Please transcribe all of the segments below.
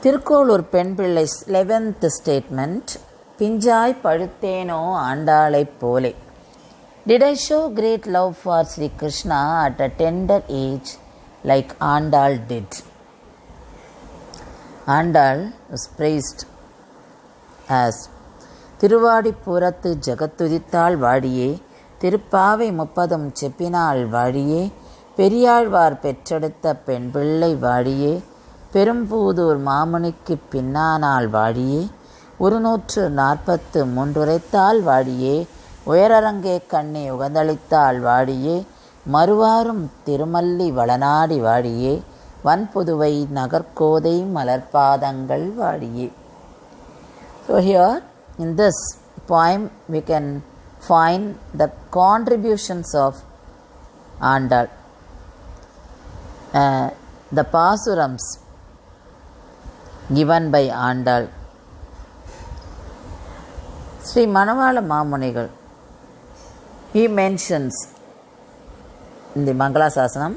திருக்கோளூர் பெண் பிள்ளை 11th statement. பிஞ்சாய் பழுத்தேனோ ஆண்டாளைப் போலே. Did I show great love for Sri Krishna at a tender age like Andal did? Andal was praised as திருவாடிப்புறத்து ஜகத்துதித்தாள் வாடியே, Thiruppavai 30 செப்பினாள் வாடியே, Periyazhwar பெற்றெடுத்த பெண் பிள்ளை வாடியே, பெரும்பூதூர் மாமுனிக்கு பின்னானாள் வாடியே, 143 உரைத்தாள் வாடியே, உயரரங்கே கண்ணி உகந்தளித்தாள் வாடியே, மறுவாரும் திருமல்லி வளநாடி வாடியே, வன்புதுவை நகர்கோதை மலர்பாதங்கள் வாடியே. So here in this poem we can find the contributions of Andal. The pasurams given by Andal. Sri Manavala Mamunigal, he mentions in the Mangala Sasanam,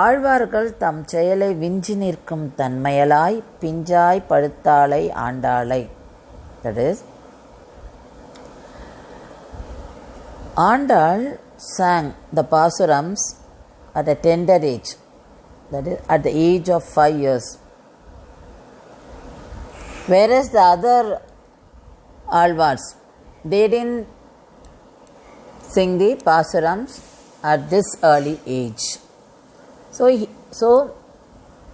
ஆழ்வார்கள் தம் செயலை விஞ்சி நிற்கும் தன்மையலாய் பிஞ்சாய் பழுத்தாளை ஆண்டாளை. That is, Andal sang the pasurams at a tender age, that is at the age of 5 years. Whereas the other Alvars, they didn't sing the pasurams at this early age. So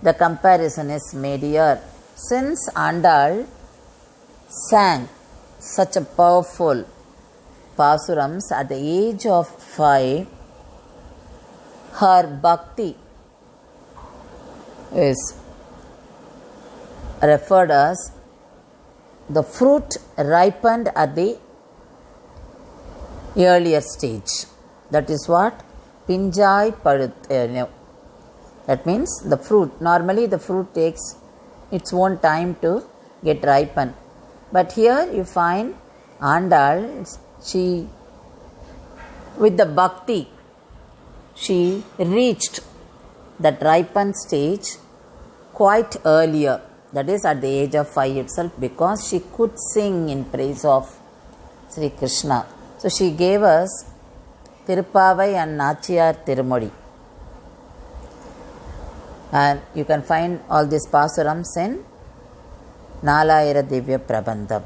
the comparison is made here. Since Andal sang such a powerful pasurams at the age of 5, her bhakti is referred as the fruit ripened at the earlier stage. That is what Pinjai Padut. That means the fruit. Normally the fruit takes its own time to get ripened. But here you find Andal, she with the bhakti, she reached that ripened stage quite earlier. That is at the age of 5 itself, because she could sing in praise of Sri Krishna. So she gave us Tirupavai and Nachiyar Tirumodi. And you can find all these pasurams in Nalayira Divya Prabandham.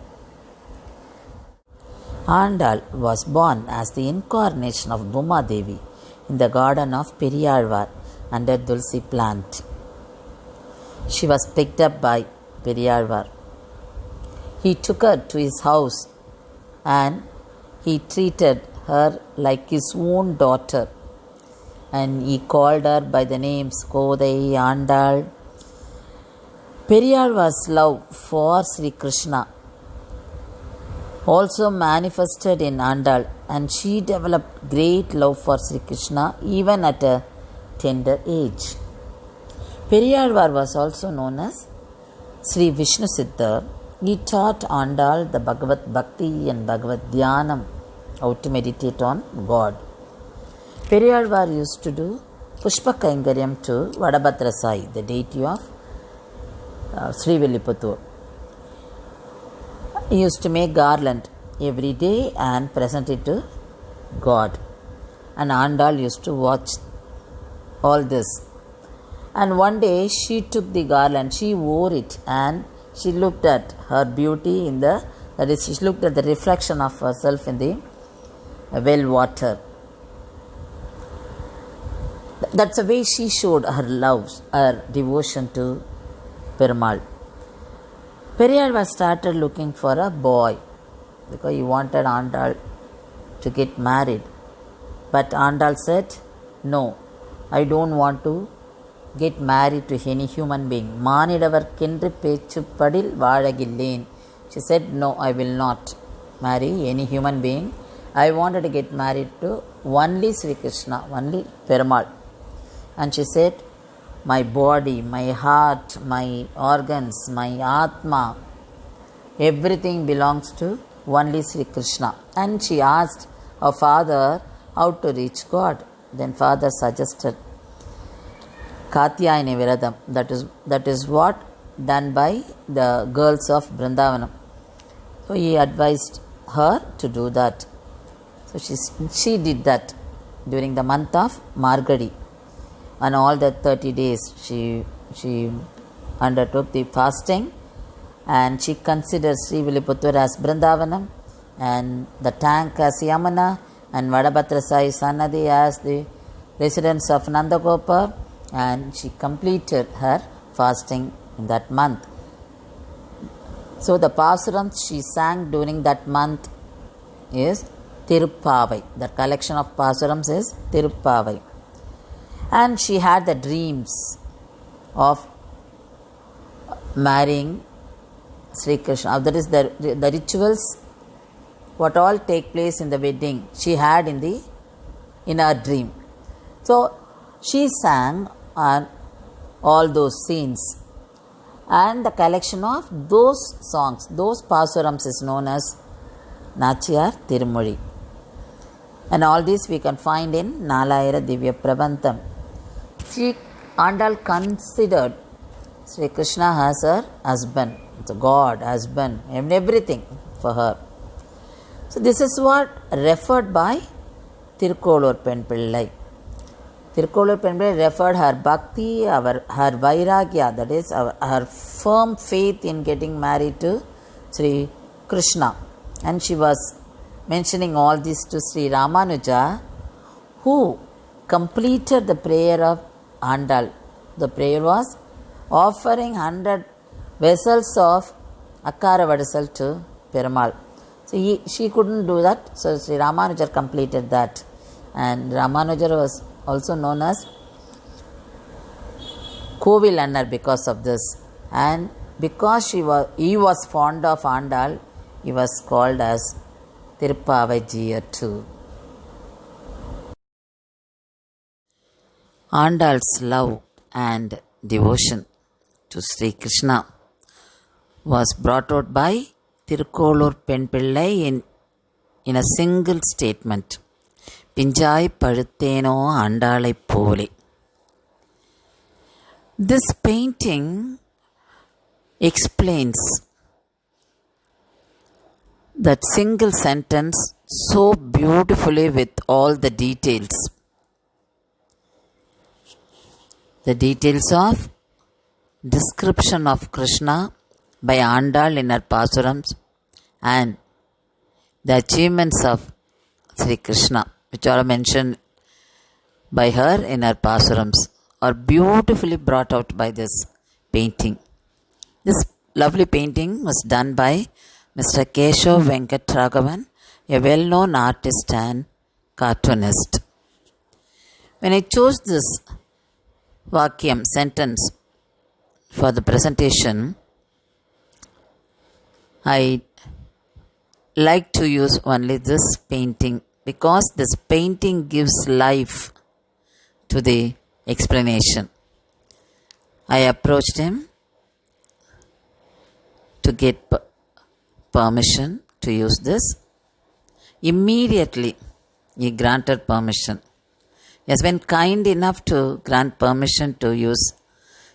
Andal was born as the incarnation of Bhuma Devi in the garden of Periyalvar under Tulsi plant. She was picked up by Periyalvar. He took her to his house and he treated her like his own daughter, and he called her by the names Kodai, Andal. Periyalvar's love for Sri Krishna also manifested in Andal, and she developed great love for Sri Krishna even at a tender age. Periyalvar was also known as Sri Vishnu Siddhar. He taught Andal the Bhagavad Bhakti and Bhagavad Dhyanam, how to meditate on God. Periyalvar used to do Pushpa Kaingaryam to Vadabhadra Sai, the deity of Sri Villiputtur. He used to make garland every day and present it to God. And Andal used to watch all this. And one day she took the garland, she wore it, and she looked at her beauty in the, that is, she looked at the reflection of herself in the well water. That's the way she showed her love, her devotion to Perumal. Periyalvar started looking for a boy because he wanted Andal to get married. But Andal said, "No, I don't want to get married to any human being. Manidavar kendru pechu padil vaazhagillen." She said, "No, I will not marry any human being. I wanted to get married to only Sri Krishna, only Perumal." And she said, "My body, my heart, my organs, my Atma, everything belongs to only Sri Krishna." And she asked her father how to reach God. Then father suggested Katyayani Viradam. That is what done by the girls of Vrindavanam. So he advised her to do that. So she did that during the month of Margadi. On all the 30 days she undertook the fasting, and she considered Srivilliputtur as Vrindavanam and the tank as Yamuna and Vadabhadrasai Sannadhi as the residence of Nandagopal, and she completed her fasting in that month. So the pasurams she sang during that month is Tiruppavai. The collection of pasurams is Tiruppavai. And she had the dreams of marrying Sri Krishna. That is the rituals, what all take place in the wedding, she had in her dream. So she sang on all those scenes, and the collection of those songs, those pasurams, is known as Nachiyar Tirumozhi. And all this we can find in Nalayira Divya Prabandham. Andal considered Sri Krishna as her husband, the God, husband, and everything for her. So this is what referred by Tirukkolur Pen Pillai. Tirukkolur Pen Pillai referred her bhakti, her vairagya, that is her firm faith in getting married to Sri Krishna. And she was mentioning all this to Sri Ramanuja, who completed the prayer of Andal. The prayer was offering 100 vessels of Akkara Vadasal to Perumal. So she couldn't do that, so Sri Ramanujar completed that. And Ramanujar was also known as Kovil Annar because of this. And because he was fond of Andal, he was called as Tiruppavai Jiyar too. Andal's love and devotion to Sri Krishna was brought out by Tirukkolur Pen Pillai in a single statement. Pinjai Padutheno Andalai Pole. This painting explains that single sentence so beautifully with all the details. The details of description of Krishna by Andal in her pasurams and the achievements of Sri Krishna, which are mentioned by her in her pasurams, are beautifully brought out by this painting. This lovely painting was done by Mr. Keshav Venkat Raghavan, a well-known artist and cartoonist. When I chose this Vakyam sentence for the presentation, I like to use only this painting because this painting gives life to the explanation. I approached him to get permission to use this. Immediately he granted permission. He has been kind enough to grant permission to use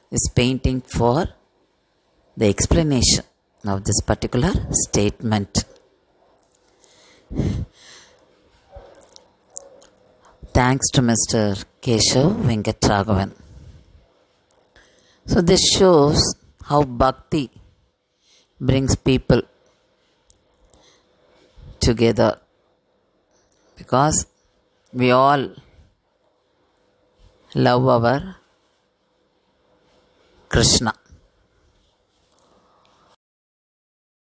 this painting for the explanation of this particular statement. Thanks to Mr. Keshav Venkat Raghavan. So this shows how bhakti brings people together, because we all love our Krishna.